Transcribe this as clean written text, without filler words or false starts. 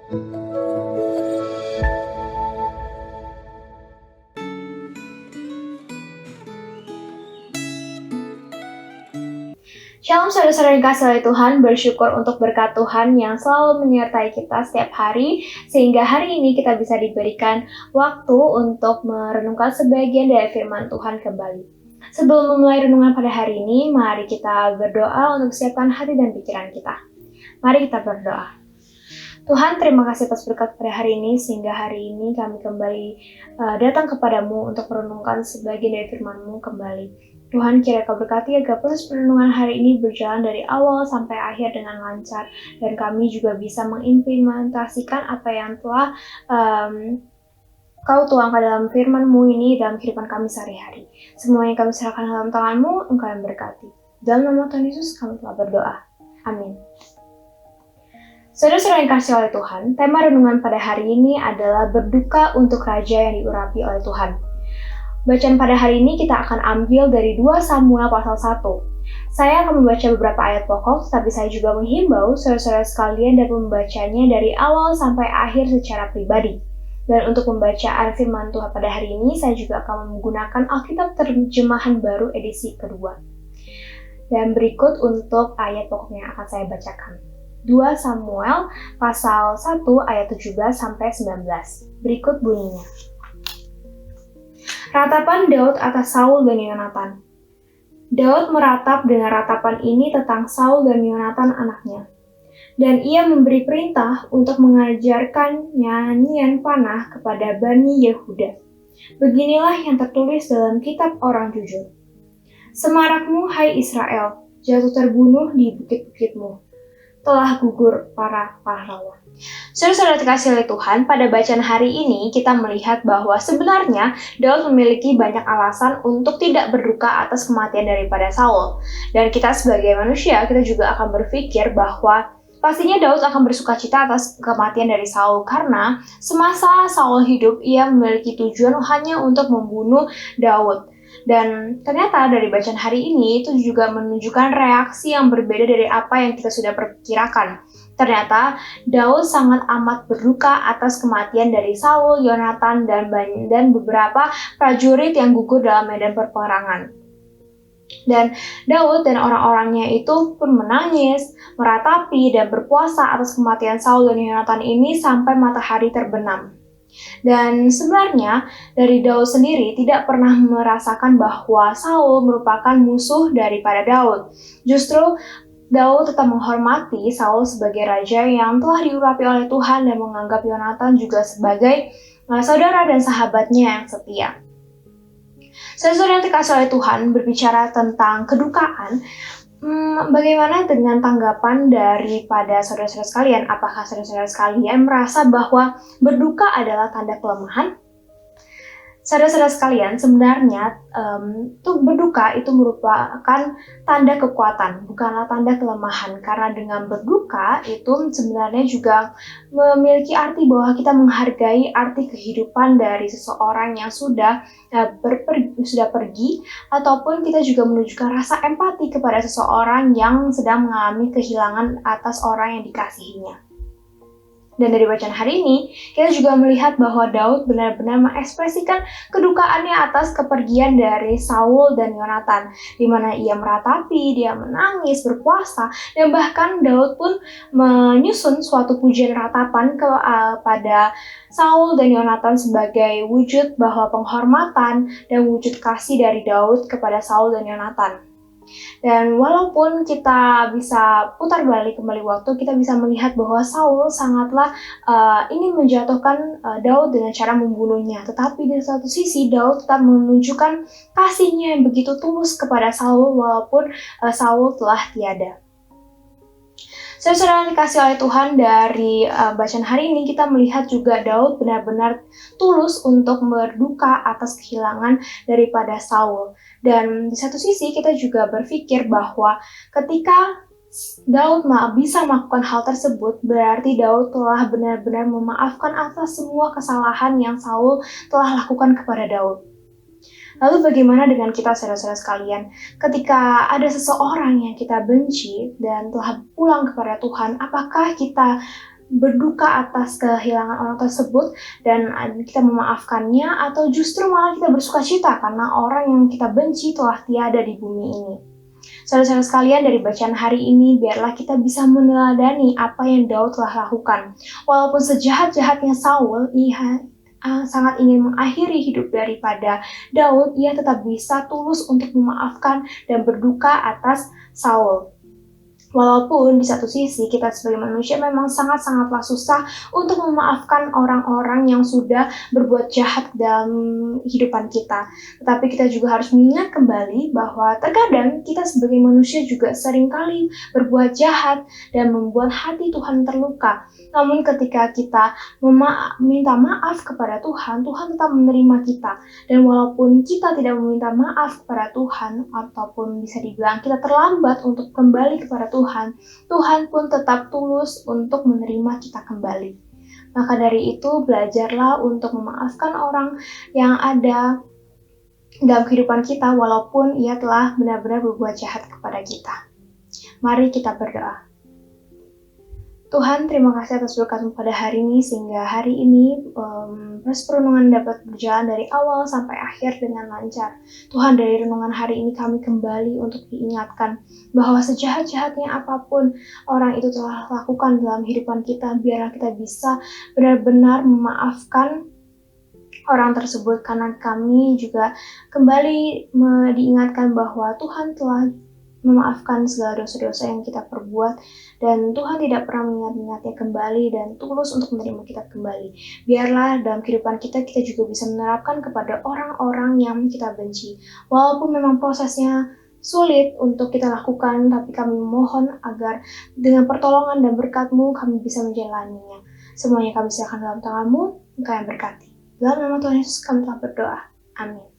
Shalom saudara-saudara yang kasih oleh Tuhan, bersyukur untuk berkat Tuhan yang selalu menyertai kita setiap hari, sehingga hari ini kita bisa diberikan waktu untuk merenungkan sebagian dari firman Tuhan kembali. Sebelum memulai renungan pada hari ini, mari kita berdoa untuk siapkan hati dan pikiran kita. Mari kita berdoa. Tuhan, terima kasih atas berkat pada hari ini, sehingga hari ini kami kembali datang kepadamu untuk merenungkan sebagian dari firman-Mu kembali. Tuhan, kiranya Kau berkati agar proses perenungan hari ini berjalan dari awal sampai akhir dengan lancar, dan kami juga bisa mengimplementasikan apa yang telah Kau tuangkan dalam firman-Mu ini dalam kehidupan kami sehari-hari. Semuanya kami serahkan dalam tangan-Mu, Engkau yang berkati. Dalam nama Tuhan Yesus kami telah berdoa. Amin. Saudara-saudara yang kasih oleh Tuhan, tema renungan pada hari ini adalah berduka untuk raja yang diurapi oleh Tuhan. Bacaan pada hari ini kita akan ambil dari 2 Samuel pasal 1. Saya akan membaca beberapa ayat pokok, tapi saya juga menghimbau saudara-saudara sekalian dapat membacanya dari awal sampai akhir secara pribadi. Dan untuk pembacaan firman Tuhan pada hari ini, saya juga akan menggunakan Alkitab terjemahan baru edisi kedua. Dan berikut untuk ayat pokoknya yang akan saya bacakan. 2 Samuel pasal 1 ayat 17 sampai 19. Berikut bunyinya. Ratapan Daud atas Saul dan Yonatan. Daud meratap dengan ratapan ini tentang Saul dan Yonatan anaknya. Dan ia memberi perintah untuk mengajarkan nyanyian panah kepada Bani Yehuda. Beginilah yang tertulis dalam kitab orang jujur. Semarakmu, hai Israel, jatuh terbunuh di bukit-bukitmu. Telah gugur para pahlawan. Saudara-saudara terkasih oleh Tuhan, pada bacaan hari ini kita melihat bahwa sebenarnya Daud memiliki banyak alasan untuk tidak berduka atas kematian daripada Saul. Dan kita sebagai manusia, kita juga akan berpikir bahwa pastinya Daud akan bersukacita atas kematian dari Saul, karena semasa Saul hidup, ia memiliki tujuan hanya untuk membunuh Daud. Dan ternyata dari bacaan hari ini itu juga menunjukkan reaksi yang berbeda dari apa yang kita sudah perkirakan. Ternyata Daud sangat amat berduka atas kematian dari Saul, Yonatan, dan beberapa prajurit yang gugur dalam medan peperangan. Dan Daud dan orang-orangnya itu pun menangis, meratapi, dan berpuasa atas kematian Saul dan Yonatan ini sampai matahari terbenam. Dan sebenarnya dari Daud sendiri tidak pernah merasakan bahwa Saul merupakan musuh daripada Daud. Justru Daud tetap menghormati Saul sebagai raja yang telah diurapi oleh Tuhan dan menganggap Yonatan juga sebagai saudara dan sahabatnya yang setia. Saudara-saudara yang dikasihi oleh Tuhan, berbicara tentang kedukaan, bagaimana dengan tanggapan daripada saudara-saudara sekalian? Apakah saudara-saudara sekalian merasa bahwa berduka adalah tanda kelemahan? Saudara-saudara sekalian, sebenarnya berduka itu merupakan tanda kekuatan, bukanlah tanda kelemahan. Karena dengan berduka itu sebenarnya juga memiliki arti bahwa kita menghargai arti kehidupan dari seseorang yang sudah pergi, ataupun kita juga menunjukkan rasa empati kepada seseorang yang sedang mengalami kehilangan atas orang yang dikasihinya. Dan dari bacaan hari ini, kita juga melihat bahwa Daud benar-benar mengekspresikan kedukaannya atas kepergian dari Saul dan Yonatan, di mana ia meratapi, dia menangis, berpuasa, dan bahkan Daud pun menyusun suatu pujian ratapan kepada Saul dan Yonatan sebagai wujud bahwa penghormatan dan wujud kasih dari Daud kepada Saul dan Yonatan. Dan walaupun kita bisa putar balik kembali waktu, kita bisa melihat bahwa Saul sangatlah ingin menjatuhkan Daud dengan cara membunuhnya. Tetapi di satu sisi Daud tetap menunjukkan kasihnya yang begitu tulus kepada Saul walaupun Saul telah tiada. Saudara-saudara yang dikasihi oleh Tuhan, dari bacaan hari ini kita melihat juga Daud benar-benar tulus untuk berduka atas kehilangan daripada Saul. Dan di satu sisi kita juga berpikir bahwa ketika Daud bisa melakukan hal tersebut, berarti Daud telah benar-benar memaafkan atas semua kesalahan yang Saul telah lakukan kepada Daud. Lalu bagaimana dengan kita saudara-saudara sekalian? Ketika ada seseorang yang kita benci dan telah pulang kepada Tuhan, apakah kita berduka atas kehilangan orang tersebut dan kita memaafkannya, atau justru malah kita bersukacita karena orang yang kita benci telah tiada di bumi ini. Saudara-saudara sekalian, dari bacaan hari ini biarlah kita bisa meneladani apa yang Daud telah lakukan. Walaupun sejahat-jahatnya Saul, ia sangat ingin mengakhiri hidup daripada Daud, ia tetap bisa tulus untuk memaafkan dan berduka atas Saul. Walaupun di satu sisi kita sebagai manusia memang sangat-sangatlah susah untuk memaafkan orang-orang yang sudah berbuat jahat dalam kehidupan kita. Tetapi kita juga harus mengingat kembali bahwa terkadang kita sebagai manusia juga seringkali berbuat jahat dan membuat hati Tuhan terluka. Namun ketika kita meminta maaf kepada Tuhan, Tuhan tetap menerima kita. Dan walaupun kita tidak meminta maaf kepada Tuhan, ataupun bisa dibilang kita terlambat untuk kembali kepada Tuhan, Tuhan pun tetap tulus untuk menerima kita kembali. Maka dari itu, belajarlah untuk memaafkan orang yang ada dalam kehidupan kita walaupun ia telah benar-benar berbuat jahat kepada kita. Mari kita berdoa. Tuhan, terima kasih atas berkat-Mu pada hari ini, sehingga hari ini proses perenungan dapat berjalan dari awal sampai akhir dengan lancar. Tuhan, dari renungan hari ini kami kembali untuk diingatkan bahwa sejahat-jahatnya apapun orang itu telah lakukan dalam kehidupan kita, biarlah kita bisa benar-benar memaafkan orang tersebut, karena kami juga kembali diingatkan bahwa Tuhan telah memaafkan segala dosa-dosa yang kita perbuat, dan Tuhan tidak pernah mengingat-ingatnya kembali dan tulus untuk menerima kita kembali. Biarlah dalam kehidupan kita juga bisa menerapkan kepada orang-orang yang kita benci. Walaupun memang prosesnya sulit untuk kita lakukan, tapi kami memohon agar dengan pertolongan dan berkat-Mu kami bisa menjalaninya. Semuanya kami serahkan dalam tangan-Mu, Engkau yang berkati. Dalam nama Tuhan Yesus kami telah berdoa. Amin.